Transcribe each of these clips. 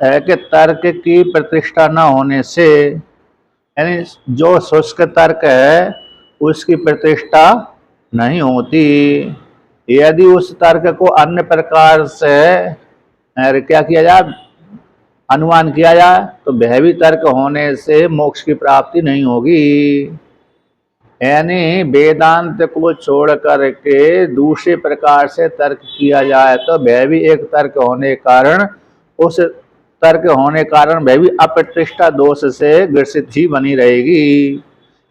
है कि तर्क की प्रतिष्ठा न होने से, यानी जो शुष्क तर्क है उसकी प्रतिष्ठा नहीं होती। यदि उस तर्क को अन्य प्रकार से क्या किया जाए, अनुमान किया जाए, तो वह भी तर्क होने से मोक्ष की प्राप्ति नहीं होगी। यानी वेदांत को छोड़ करके दूसरे प्रकार से तर्क किया जाए तो वह भी एक तर्क होने के कारण, उस तर्क होने के कारण वह भी अप्रतिष्ठा दोष से ग्रसित ही बनी रहेगी।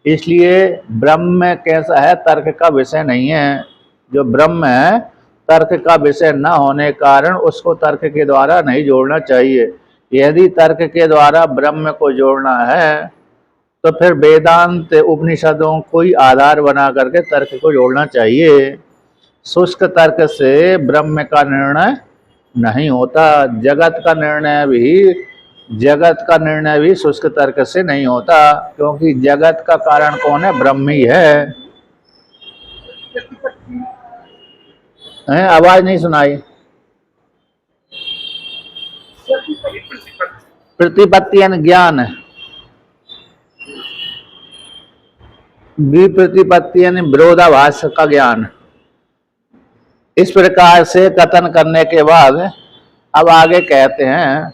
इसलिए ब्रह्म कैसा है, तर्क का विषय नहीं है। जो ब्रह्म है तर्क का विषय न होने के कारण उसको तर्क के द्वारा नहीं जोड़ना चाहिए। यदि तर्क के द्वारा ब्रह्म को जोड़ना है तो फिर वेदांत उपनिषदों को ही आधार बना करके तर्क को जोड़ना चाहिए। शुष्क तर्क से ब्रह्म का निर्णय नहीं होता। जगत का निर्णय भी शुष्क तर्क से नहीं होता, क्योंकि जगत का कारण कौन है, ब्रह्म ही है। आवाज नहीं सुनाई। प्रतिपत्ति यानी ज्ञान, विप्रतिपत्ति यानी विरोधाभास का ज्ञान। इस प्रकार से कथन करने के बाद अब आगे कहते हैं,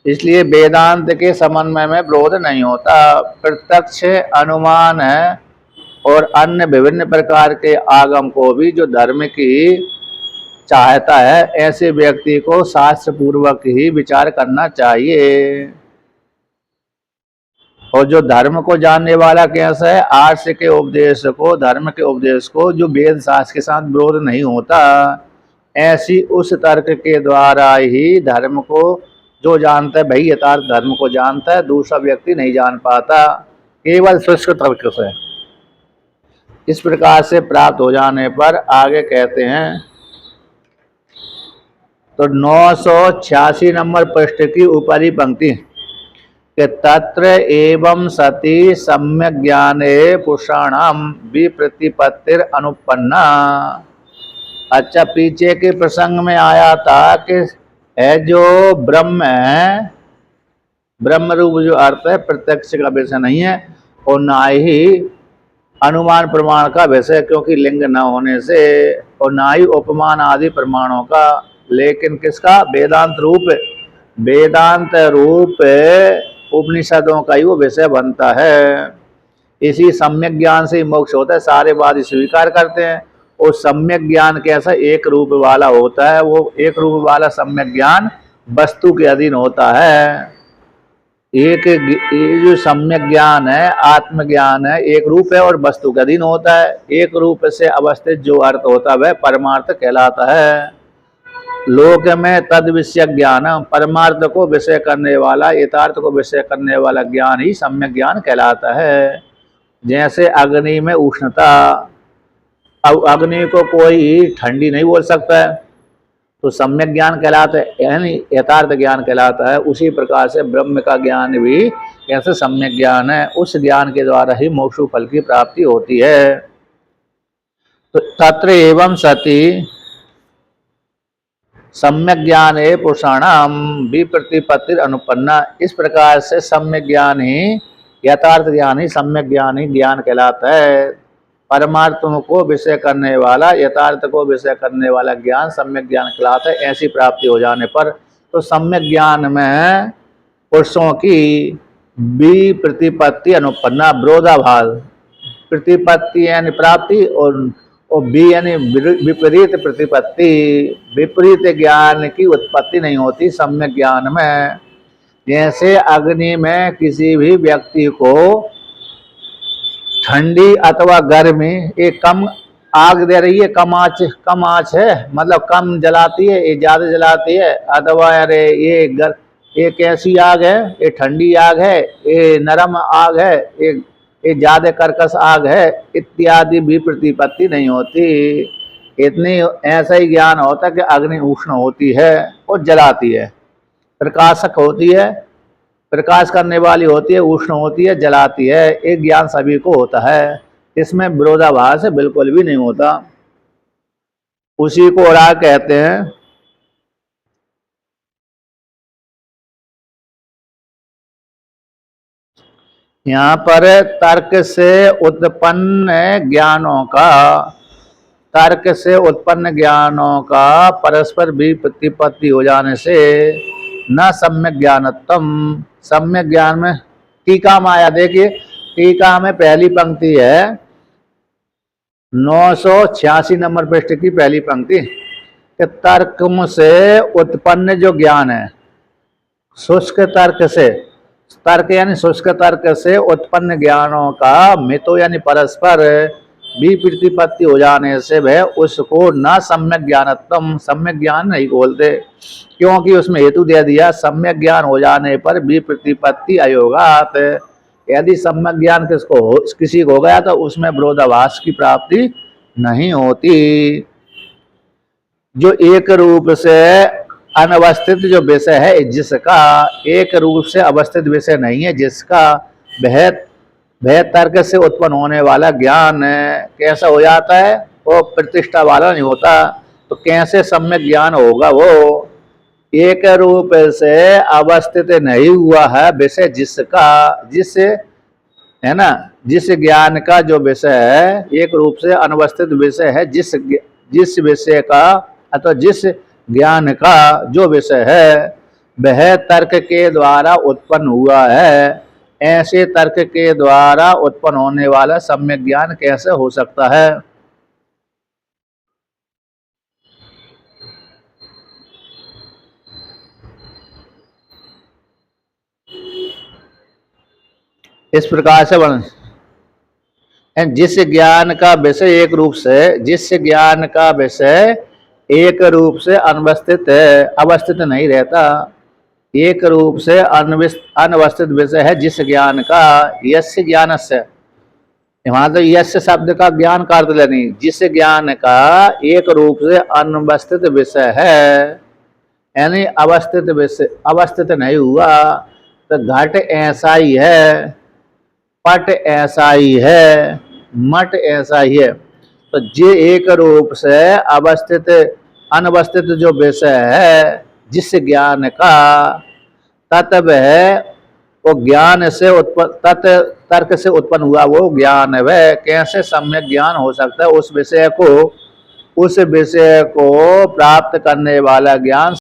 इसलिए वेदांत के समन्वय में विरोध नहीं होता। प्रत्यक्ष अनुमान है और अन्य विभिन्न प्रकार के आगम को भी जो धर्म की चाहता है, ऐसे व्यक्ति को शास्त्र पूर्वक ही विचार करना चाहिए। और जो धर्म को जानने वाला कैसा है, आर्ष के उपदेश को, धर्म के उपदेश को, जो वेद शास्त्र के साथ विरोध नहीं होता, ऐसी उस तर्क के द्वारा ही धर्म को जो जानता है, भाई यथार्थ धर्म को जानता है, दूसरा व्यक्ति नहीं जान पाता, केवल शुष्क तर्क से। इस प्रकार से प्राप्त हो जाने पर आगे कहते हैं, तो 986 नंबर पृष्ठ की ऊपरी पंक्ति कि तत्र एवं सति सम्यक ज्ञाने पुरुषाणाम विप्रतिपत्तिर अनुपन्ना। अच्छा, पीछे के प्रसंग में आया था कि है जो ब्रह्म है, ब्रह्म रूप जो अर्थ है प्रत्यक्ष का विषय नहीं है और ना ही अनुमान प्रमाण का विषय, क्योंकि लिंग न होने से, और ना ही उपमान आदि प्रमाणों का, लेकिन किसका, वेदांत रूप उपनिषदों का ही वो विषय बनता है। इसी सम्यक ज्ञान से ही मोक्ष होता है, सारे वादी स्वीकार करते हैं। और सम्यक ज्ञान कैसा, एक रूप वाला होता है। वो एक रूप वाला सम्यक ज्ञान वस्तु के अधीन होता है। ये जो सम्यक ज्ञान है, आत्मज्ञान है, एक रूप है और वस्तु के अधीन होता है। एक रूप से अवस्थित जो अर्थ होता है वह परमार्थ कहलाता है। लोक में तद विषय ज्ञान, परमार्थ को विषय करने वाला, यथार्थ को विषय करने वाला ज्ञान ही सम्यक ज्ञान कहलाता है। जैसे अग्नि में उष्णता, अब अग्नि को कोई ठंडी नहीं बोल सकता है, तो सम्यक ज्ञान कहलाता है, यानी यथार्थ ज्ञान कहलाता है। उसी प्रकार से ब्रह्म का ज्ञान भी कैसे सम्यक ज्ञान है, उस ज्ञान के द्वारा ही मोक्ष फल की प्राप्ति होती है। तो तत्र एवं सति सम्यक ज्ञान है पुरुषाणाम विप्रतिपत्तिर अनुपन्ना। इस प्रकार से सम्यक ज्ञान ही, यथार्थ ज्ञान ही, सम्यक ज्ञान ही ज्ञान कहलाता है। परमार्थ को विषय करने वाला, यथार्थ को विषय करने वाला ज्ञान सम्यक ज्ञान कहलाता है। ऐसी प्राप्ति हो जाने पर तो सम्यक ज्ञान में पुरुषों की विप्रतिपत्ति अनुपन्ना, विरोधाभास, प्रतिपत्ति यानी प्राप्ति और बी यानी विपरीत प्रतिपत्ति, विपरीत ज्ञान की उत्पत्ति नहीं होती सम्यक ज्ञान में। जैसे अग्नि में किसी भी व्यक्ति को ठंडी अथवा गर्मी, एक कम आग दे रही है, कम आँच है, मतलब कम जलाती है, ये ज़्यादा जलाती है, अथवा अरे ये कैसी आग है, ये ठंडी आग है, ये नरम आग है, ये ज़्यादा कर्कश आग है, इत्यादि भी प्रतिपत्ति नहीं होती। इतनी ऐसा ही ज्ञान होता है कि अग्नि उष्ण होती है और जलाती है, प्रकाशक होती है, प्रकाश करने वाली होती है, उष्ण होती है, जलाती है। एक ज्ञान सभी को होता है, इसमें विरोधाभास बिल्कुल भी नहीं होता। उसी को और कहते हैं यहाँ पर तर्क से उत्पन्न ज्ञानों का, तर्क से उत्पन्न ज्ञानों का परस्पर भी प्रतिपत्ति हो जाने से न सम्यक ज्ञानत्म, सम्यक ज्ञान में टीका में आया, देखिए टीका में पहली पंक्ति है 986 नंबर पृष्ठ की पहली पंक्ति कि तर्क से उत्पन्न जो ज्ञान है, शुष्क तर्क से, तर्क यानी शुष्क तर्क से उत्पन्न ज्ञानों का मितो यानी परस्पर भी प्रतिपत्ति हो जाने से वह उसको न सम्यक ज्ञानत्म, सम्यक ज्ञान नहीं बोलते, क्योंकि उसमें हेतु दे दिया सम्यक ज्ञान हो जाने पर भी प्रतिपत्ति अयोगात। यदि सम्यक ज्ञान किसी को हो गया तो उसमें विरोधाभास की प्राप्ति नहीं होती। जो एक रूप से अनवस्थित जो विषय है, जिसका एक रूप से अवस्थित विषय नहीं है, जिसका वह तर्क से उत्पन्न होने वाला ज्ञान कैसा हो जाता है, वो प्रतिष्ठा वाला नहीं होता। तो कैसे सम्यक ज्ञान होगा? वो एक रूप से अवस्थित नहीं हुआ है विषय, जिसका, जिस है ना, जिस ज्ञान का जो विषय है एक रूप से अनवस्थित विषय है, जिस विषय का अथवा जिस ज्ञान का जो विषय है वह तर्क के द्वारा उत्पन्न हुआ है, ऐसे तर्क के द्वारा उत्पन्न होने वाला सम्यक ज्ञान कैसे हो सकता है? इस प्रकार से बन, जिस ज्ञान का विषय एक रूप से, जिस ज्ञान का विषय एक रूप से अनवस्थित है, अवस्थित नहीं रहता, एक रूप से अनवस्थित विषय है जिस ज्ञान का, यस्य ज्ञानस्य, वहां तो यस्य शब्द का ज्ञान का अर्थ लेनी, जिस ज्ञान का एक रूप से अनवस्थित विषय है, यानी अवस्थित विषय अवस्थित नहीं हुआ, तो घट ऐसा ही है, पट ऐसा ही है, मट ऐसा ही है। तो जे एक रूप से अवस्थित अनवस्थित जो विषय है जिस ज्ञान का, तत्व है वो ज्ञान से उत्पन्न, तर्क से उत्पन्न हुआ वो ज्ञान है, वह कैसे सम्यक ज्ञान हो सकता है? उस विषय को प्राप्त करने वाला ज्ञान